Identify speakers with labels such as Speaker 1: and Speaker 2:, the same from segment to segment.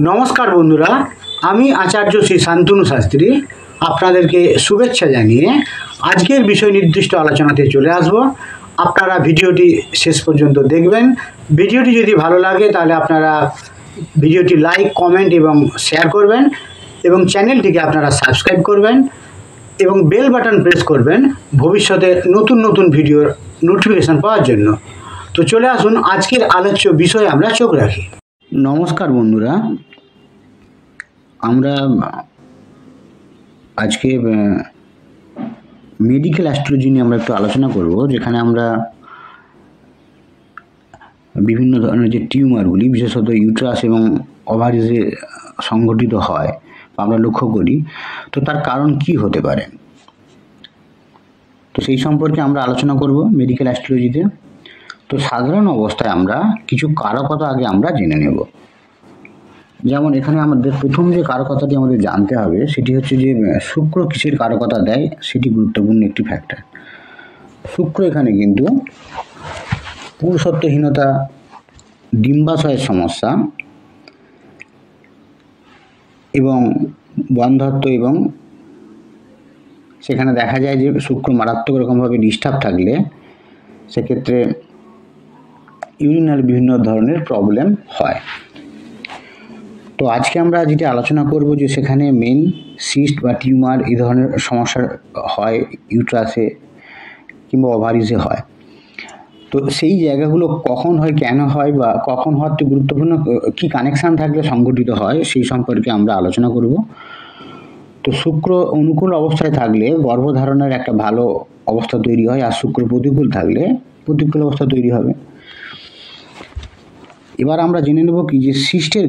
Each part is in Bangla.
Speaker 1: নমস্কার বন্ধুরা, আমি আচার্য শ্রী শান্তনু শাস্ত্রী আপনাদেরকে শুভেচ্ছা জানিয়ে আজকের বিষয় নির্দিষ্ট আলোচনাতে চলে আসব। আপনারা ভিডিওটি শেষ পর্যন্ত দেখবেন। ভিডিওটি যদি ভালো লাগে তাহলে আপনারা ভিডিওটি লাইক, কমেন্ট এবং শেয়ার করবেন এবং চ্যানেলটিকে আপনারা সাবস্ক্রাইব করবেন এবং বেল বাটন প্রেস করবেন ভবিষ্যতে নতুন নতুন ভিডিওর নোটিফিকেশান পাওয়ার জন্য। তো চলে আসুন, আজকের আলোচ্য বিষয়ে আমরা চোখ রাখি। নমস্কার বন্ধুরা, আমরা আজকে মেডিকেল অ্যাস্ট্রোলজি নিয়ে আমরা একটু আলোচনা করব, যেখানে আমরা বিভিন্ন ধরনের যে টিউমারগুলি বিশেষত ইউট্রাস এবং ওভারিজে সংঘটিত হয় বা আমরা লক্ষ্য করি, তো তার কারণ কি হতে পারে, তো সেই সম্পর্কে আমরা আলোচনা করব মেডিকেল অ্যাস্ট্রোলজিতে। তো সাধারণ অবস্থায় আমরা কিছু কারকতা আগে আমরা জেনে নেব। যেমন এখানে আমাদের প্রথম যে কারকতাটি আমাদের জানতে হবে সেটি হচ্ছে যে শুক্র কিসের কারকতা দেয়, সেটি গুরুত্বপূর্ণ একটি ফ্যাক্টর। শুক্র এখানে কিন্তু পুরুষত্বহীনতা, ডিম্বাশয়ের সমস্যা এবং বন্ধ্যত্ব, এবং সেখানে দেখা যায় যে শুক্র মারাত্মক রকমভাবে ডিস্টার্ব থাকলে সেক্ষেত্রে ইউরিনাল বিভিন্ন ধরনের প্রবলেম হয়। তো আজকে আমরা যেটা আলোচনা করব যে সেখানে মেন সিস্ট বা টিউমার এই ধরনের সমস্যা হয় ইউট্রাসে কিংবা ওভারিজে হয়। তো সেই জায়গাগুলো কখন হয়, কেন হয় বা কখন হওয়ার তো গুরুত্বপূর্ণ কী কানেকশান থাকলে সংঘটিত হয় সেই সম্পর্কে আমরা আলোচনা করব। তো শুক্র অনুকূল অবস্থায় থাকলে গর্ভধারণের একটা ভালো অবস্থা তৈরি হয়, আর শুক্র প্রতিকূল থাকলে প্রতিকূল অবস্থা তৈরি হবে। এবার আমরা জেনে নেব কি যে সিস্টের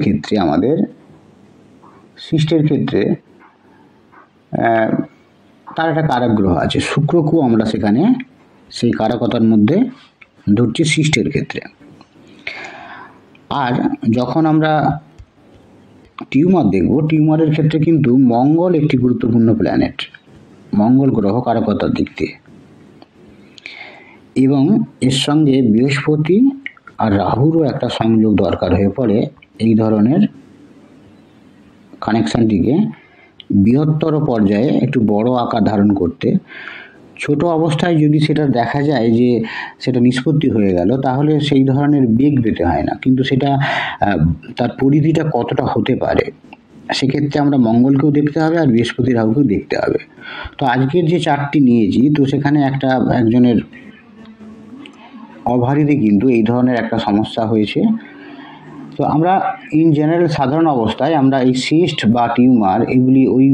Speaker 1: ক্ষেত্রে তার একটা কারক গ্রহ আছে, শুক্রকেও আমরা সেখানে সেই কারকতার মধ্যে ধরছি সিস্টের ক্ষেত্রে। আর যখন আমরা টিউমার দেখব, টিউমারের ক্ষেত্রে কিন্তু মঙ্গল একটি গুরুত্বপূর্ণ প্ল্যানেট, মঙ্গল গ্রহ কারকতার দিক দিয়ে, এবং এর সঙ্গে বৃহস্পতি আর রাহুরও একটা সংযোগ দরকার হয়ে পড়ে এই ধরনের কানেকশানটিকে বৃহত্তর পর্যায়ে একটু বড় আকার ধারণ করতে। ছোট অবস্থায় যদি সেটা দেখা যায় যে সেটা নিষ্পত্তি হয়ে গেল, তাহলে সেই ধরনের বেগ পেতে হয় না, কিন্তু সেটা তার পরিধিটা কতটা হতে পারে সেক্ষেত্রে আমরা মঙ্গলকেও দেখতে হবে আর বৃহস্পতি রাহুকেও দেখতে হবে। তো আজকের যে চার্টটি নিয়েছি, তো সেখানে একজনের ওভারিতে কিন্তু এই ধরনের একটা সমস্যা হয়েছে। তো আমরা ইন জেনারেল সাধারণ অবস্থায় আমরা এই সিস্ট বা টিউমার এগুলি ওই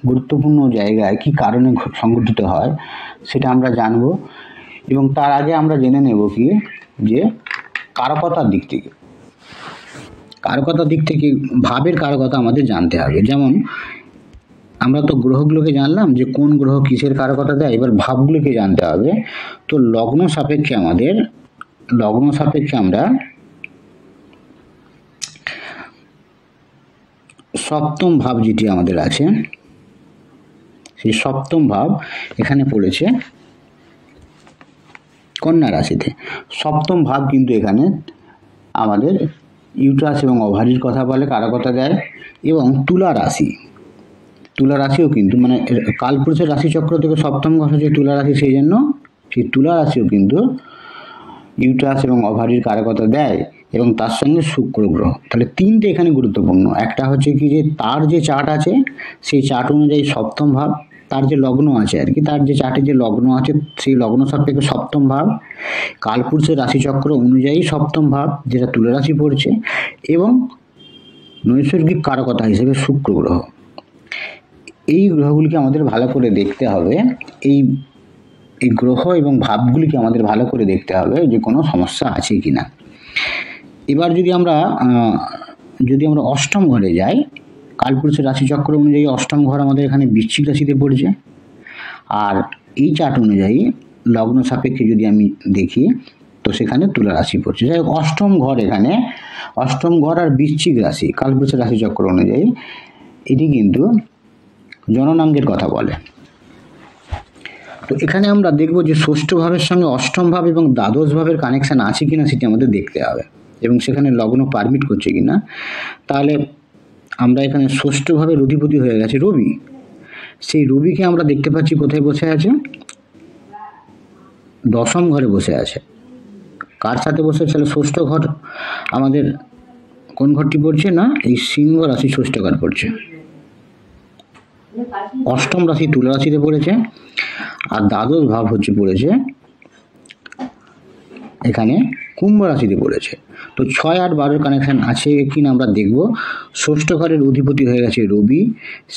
Speaker 1: গুরুত্বপূর্ণ জায়গায় কি কারণে সংঘটিত হয় সেটা আমরা জানব, এবং তার আগে আমরা জেনে নেব কি যে কারকতার দিক থেকে ভাবের কারকতা আমাদের জানতে হবে। যেমন আমরা তো গ্রহগুলোকে জানলাম যে কোন গ্রহ কিসের কারকতা দেয়, এবার ভাবগুলোকে জানতে হবে। তো লগ্ন সাপেক্ষে আমরা সপ্তম ভাব যেটি আমাদের আছে, সেই সপ্তম ভাব এখানে পড়েছে কন্যা রাশিতে। সপ্তম ভাব কিন্তু এখানে আমাদের ইউট্রাস এবং ওভারির কথা বলে, কারকতা দেয়। এবং তুলা রাশিও কিন্তু মানে কালপুরুষের রাশিচক্র থেকে সপ্তম ঘর হচ্ছে তুলা রাশি, সেই জন্য সেই তুলা রাশিও কিন্তু ইউট্রাস এবং ওভারির কারকতা দেয়, এবং তার সঙ্গে শুক্র গ্রহ। তাহলে তিনটে এখানে গুরুত্বপূর্ণ। একটা হচ্ছে কি যে তার যে চার্ট আছে সেই চার্ট অনুযায়ী সপ্তম ভাব, তার যে লগ্ন আছে আর কি, তার যে চার্টে যে লগ্ন আছে সেই লগ্ন সাপেক্ষে সপ্তম ভাব, কালপুরুষের রাশিচক্র অনুযায়ী সপ্তম ভাব যেটা তুলা রাশি পড়ছে, এবং নৈসর্গিক কারকতা হিসেবে শুক্র গ্রহ। এই গ্রহগুলিকে আমাদের ভালো করে দেখতে হবে, এই গ্রহ এবং ভাবগুলিকে আমাদের ভালো করে দেখতে হবে যে কোনো সমস্যা আছে কি না। এবার যদি আমরা অষ্টম ঘরে যাই, কালপুরুষের রাশিচক্র অনুযায়ী অষ্টম ঘর আমাদের এখানে বৃশ্চিক রাশিতে পড়ছে, আর এই চার্ট অনুযায়ী লগ্ন সাপেক্ষে যদি আমি দেখি তো সেখানে তুলা রাশি পড়ছে। যাই হোক, অষ্টম ঘর আর বৃশ্চিক রাশি কালপুরুষের রাশিচক্র অনুযায়ী এটি কিন্তু জননাঙ্গের কথা বলে। তো এখানে আমরা দেখব যে ষষ্ঠ ভাবের সঙ্গে অষ্টম ভাব এবং দ্বাদশ ভাবের কানেকশান আছে কিনা সেটি আমাদের দেখতে হবে। এবং সেখানে লগ্ন পারমিট করছে কিনা, তাহলে আমরা এখানে ষষ্ঠভাবে অধিপতি হয়ে গেছে রবি। সেই রবিকে আমরা দেখতে পাচ্ছি কোথায় বসে আছে, দশম ঘরে বসে আছে। কার সাথে বসে আছে? ষষ্ঠ ঘর আমাদের কোন ঘরটি পড়ছে না, এই সিংহ রাশি ষষ্ঠ ঘর পড়ছে। অষ্টম রাশি তুলা রাশিতে পড়েছে, আর দ্বাদশ ভাব হচ্ছে পড়েছে এখানে কুম্ভ রাশিতে পড়েছে। তো 6, 8, 12 কানেকশন আছে কিনা আমরা দেখব। ষষ্ঠ ঘরের অধিপতি হয়ে গেছে রবি,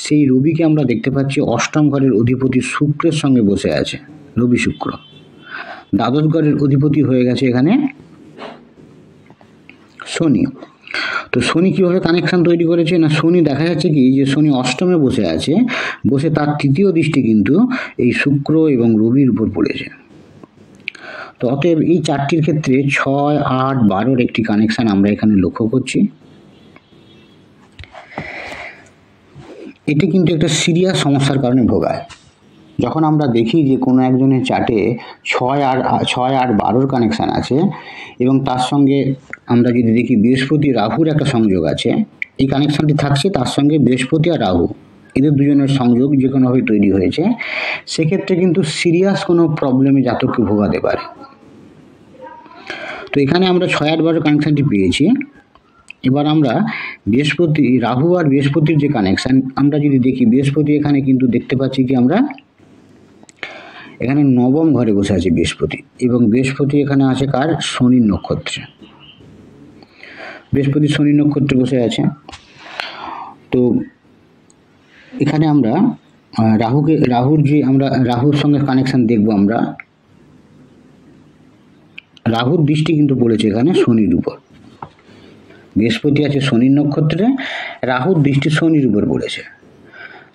Speaker 1: সেই রবিকে আমরা দেখতে পাচ্ছি অষ্টম ঘরের অধিপতি শুক্রের সঙ্গে বসে আছে, রবি শুক্র। দ্বাদশ ঘরের অধিপতি হয়ে গেছে এখানে শনি। তো শনি কীভাবে কানেকশান তৈরি করেছে না, শনি দেখা যাচ্ছে কি যে শনি অষ্টমে বসে আছে, বসে তার তৃতীয় দৃষ্টি কিন্তু এই শুক্র এবং রবির উপর পড়েছে। তো অতএব এই চারটির ক্ষেত্রে 6, 8, 12 একটি কানেকশান আমরা এখানে লক্ষ্য করছি। এটি কিন্তু একটা সিরিয়াস সমস্যার কারণে ভোগায়। যখন আমরা দেখি যে কোনো একজনের চার্টে 6, 8, 12 কানেকশান আছে এবং তার সঙ্গে আমরা যদি দেখি বৃহস্পতি রাহুর একটা সংযোগ আছে, এই কানেকশানটি থাকছে, তার সঙ্গে বৃহস্পতি আর রাহু এদের দুজনের সংযোগ যে কোনোভাবে তৈরি হয়েছে, সেক্ষেত্রে কিন্তু সিরিয়াস কোনো প্রবলেমে জাতককে ভোগাতে পারে। তো এখানে আমরা 6, 8, 12 কানেকশানটি পেয়েছি। এবার আমরা বৃহস্পতি রাহু আর বৃহস্পতির যে কানেকশান আমরা যদি দেখি, বৃহস্পতি এখানে কিন্তু দেখতে পাচ্ছি কি আমরা এখানে নবম ঘরে বসে আছে বৃহস্পতি, এবং বৃহস্পতি এখানে আছে কার, শনির নক্ষত্রে। বৃহস্পতি শনির নক্ষত্রে বসে আছে। তো এখানে আমরা রাহুর সঙ্গে কানেকশান দেখব। আমরা রাহুর দৃষ্টি কিন্তু পড়েছে এখানে শনির উপর। বৃহস্পতি আছে শনির নক্ষত্রে, রাহুর দৃষ্টি শনির উপর পড়েছে।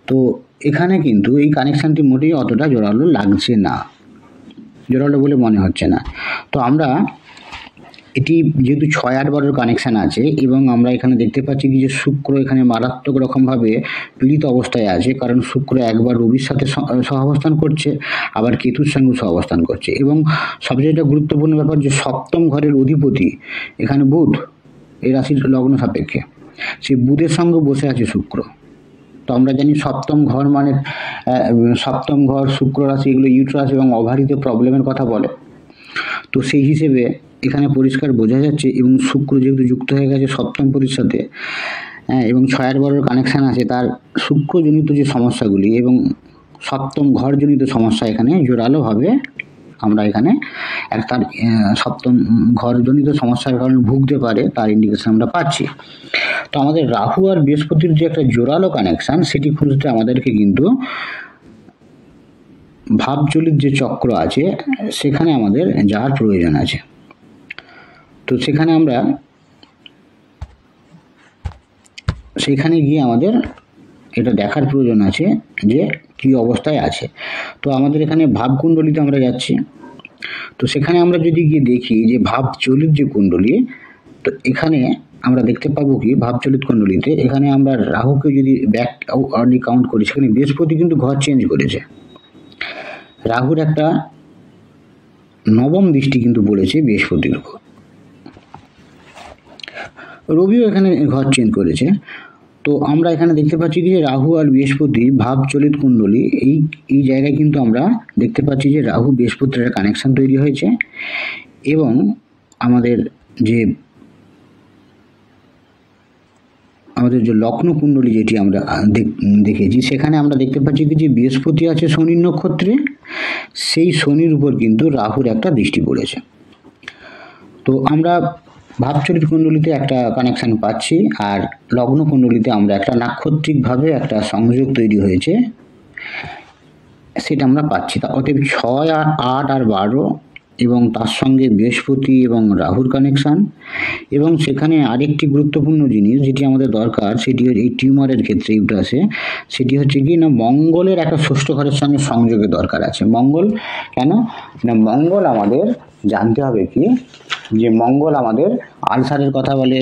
Speaker 1: তো এখানে কিন্তু এই কানেকশানটি মোটেই অতটা জোরালো লাগছে না, জোরালো বলে মনে হচ্ছে না। তো আমরা এটি যেহেতু 6, 8, 12 কানেকশান আছে এবং আমরা এখানে দেখতে পাচ্ছি কি যে শুক্র এখানে মারাত্মক রকমভাবে পীড়িত অবস্থায় আছে, কারণ শুক্র একবার রবির সাথে সহাবস্থান করছে, আবার কেতুর সঙ্গে সহাবস্থান করছে, এবং সবচেয়ে একটা গুরুত্বপূর্ণ ব্যাপার যে সপ্তম ঘরের অধিপতি এখানে বুধ, এই রাশির লগ্ন সাপেক্ষে সেই বুধের সঙ্গে বসে আছে শুক্র। তো আমরা জানি সপ্তম ঘর মানে সপ্তম ঘর, শুক্র রাশি, এগুলো ইউট্রাস এবং ওভারিতে প্রবলেমের কথা বলে। তো সেই হিসেবে এখানে পরিষ্কার বোঝা যাচ্ছে, এবং শুক্র যেহেতু যুক্ত হয়ে গেছে সপ্তম পতির সাথে, এবং 6, 8, 12 কানেকশান আছে, তার শুক্রজনিত যে সমস্যাগুলি এবং সপ্তম ঘরজনিত সমস্যা এখানে জোরালোভাবে আমরা এখানে একটা সপ্তম ঘরজনিত সমস্যার কারণে ভুগতে পারে তার ইন্ডিকেশন আমরা পাচ্ছি। তো আমাদের রাহু আর বৃহস্পতির যে একটা জোরালো কানেকশান, সেটি খুঁজতে আমাদেরকে কিন্তু ভাবচলিত যে চক্র আছে সেখানে আমাদের যাওয়ার প্রয়োজন আছে। তো সেখানে গিয়ে আমাদের এটা দেখার প্রয়োজন আছে যে কী অবস্থায় আছে। তো আমাদের এখানে ভাবকুণ্ডলিতে আমরা যাচ্ছি। তো সেখানে আমরা যদি গিয়ে দেখি যে ভাবচলিত যে কুণ্ডলী, তো এখানে আমরা দেখতে পাবো কি ভাবচলিত কুণ্ডলিতে এখানে আমরা রাহুকে যদি ব্যাক আর্লি কাউন্ট করি, সেখানে বৃহস্পতি কিন্তু ঘর চেঞ্জ করেছে। রাহুর একটা নবম দৃষ্টি কিন্তু পড়েছে বৃহস্পতির উপর। রবিও এখানে ঘর চেঞ্জ করেছে। তো আমরা এখানে দেখতে পাচ্ছি যে রাহু আর বৃহস্পতি ভাবচলিত কুণ্ডলী, এই জায়গায় কিন্তু আমরা দেখতে পাচ্ছি যে রাহু বৃহস্পতির একটা কানেকশান তৈরি হয়েছে, এবং আমাদের যে লগ্ন কুণ্ডলী যেটি আমরা দেখেছি, সেখানে আমরা দেখতে পাচ্ছি যে বৃহস্পতি আছে শনির নক্ষত্রে, সেই শনির উপর কিন্তু রাহুর একটা দৃষ্টি পড়েছে। তো আমরা ভাবচলিত কুণ্ডলিতে একটা কানেকশান পাচ্ছি, আর লগ্ন কুণ্ডলিতে আমরা একটা নাক্ষত্রিকভাবে একটা সংযোগ তৈরি হয়েছে সেটা আমরা পাচ্ছি। অতএব 6, 8 আর 12 এবং তার সঙ্গে বৃহস্পতি এবং রাহুর কানেকশান, এবং সেখানে আরেকটি গুরুত্বপূর্ণ জিনিস যেটি আমাদের দরকার, সেটি এই টিউমারের ক্ষেত্রে ইউট্রাসে, সেটি হচ্ছে কি না মঙ্গলের একটা ষষ্ঠ ঘরের সঙ্গে সংযোগের দরকার আছে। মঙ্গল কেন না, মঙ্গল আমাদের জানতে হবে কি যে মঙ্গল আমাদের আলসারের কথা বলে,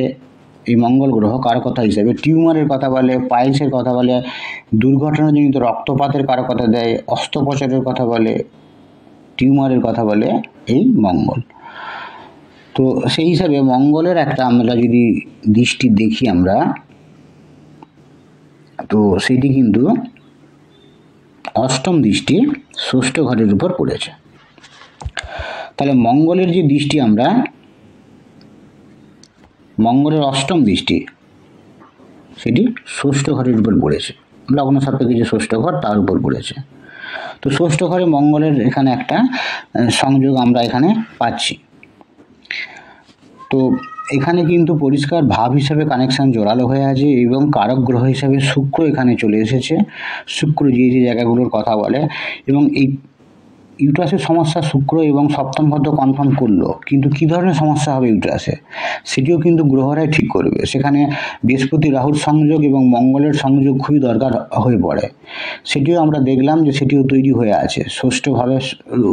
Speaker 1: এই মঙ্গল গ্রহ কারকতা হিসেবে টিউমারের কথা বলে, পাইলসের কথা বলে, দুর্ঘটনাজনিত রক্তপাতের কারকতা দেয়, অস্ত্রোপচারের কথা বলে, টিউমারের কথা বলে এই মঙ্গল। তো সেই হিসাবে মঙ্গলের একটা আমরা যদি দৃষ্টি দেখি আমরা, তো সেটি কিন্তু অষ্টম দৃষ্টি ষষ্ঠ ঘরের উপর পড়েছে। তাহলে মঙ্গলের যে দৃষ্টি আমরা, মঙ্গলের অষ্টম দৃষ্টি সেটি ষষ্ঠ ঘরের উপর পড়েছে, লগ্ন সাপেক্ষে যে ষষ্ঠ ঘর তার উপর পড়েছে। তো ষষ্ঠ ঘরে মঙ্গলের এখানে একটা সংযোগ আমরা এখানে পাচ্ছি। তো এখানে কিন্তু পরিষ্কার ভাব হিসাবে কানেকশান জোরালো হয়ে আছে এবং কারক গ্রহ হিসাবে শুক্র এখানে চলে এসেছে। শুক্র যে যে জায়গাগুলোর কথা বলে, এবং এই ইউট্রাসের সমস্যা শুক্র এবং সপ্তম ভাব কনফার্ম করলো, কিন্তু কী ধরনের সমস্যা হবে ইউট্রাসে সেটিও কিন্তু গ্রহরাই ঠিক করবে। সেখানে বৃহস্পতি রাহুর সংযোগ এবং মঙ্গলের সংযোগ খুবই দরকার হয়ে পড়ে। সেটিও আমরা দেখলাম যে সেটিও তৈরি হয়ে আছে। ষষ্ঠ ভাবের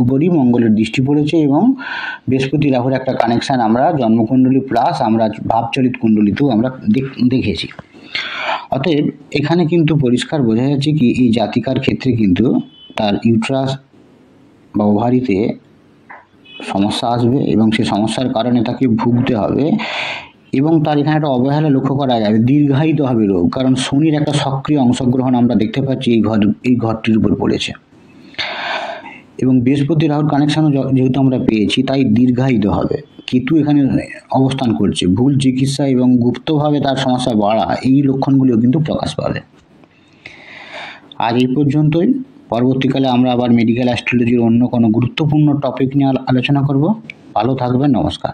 Speaker 1: উপরই মঙ্গলের দৃষ্টি পড়েছে এবং বৃহস্পতি রাহুর একটা কানেকশান আমরা জন্মকুণ্ডলী প্লাস আমরা ভাবচলিত কুণ্ডলিতেও আমরা দেখেছি। অতএব এখানে কিন্তু পরিষ্কার বোঝা যাচ্ছে কি এই জাতিকার ক্ষেত্রে কিন্তু তার ইউট্রাস বা ওভারিতে সমস্যা আসবে এবং সেই সমস্যার কারণে তাকে ভুগতে হবে, এবং তার এখানে একটা অবহেলা লক্ষ্য করা যাবে, দীর্ঘায়িত হবে রোগ, কারণ শনির একটা সক্রিয় অংশগ্রহণ আমরা দেখতে পাচ্ছি এই ঘরটির উপর পড়েছে, এবং বৃহস্পতি রাহুর কানেকশানও যেহেতু আমরা পেয়েছি তাই দীর্ঘায়িত হবে। কেতু এখানে অবস্থান করছে, ভুল চিকিৎসা এবং গুপ্তভাবে তার সমস্যা বাড়া, এই লক্ষণগুলিও কিন্তু প্রকাশ পাবে। আজ এই পর্যন্তই। পরবর্তীকালে আমরা আবার মেডিকেল অ্যাস্ট্রোলজির অন্য কোনো গুরুত্বপূর্ণ টপিক নিয়ে আলোচনা করব। ভালো থাকবেন, নমস্কার।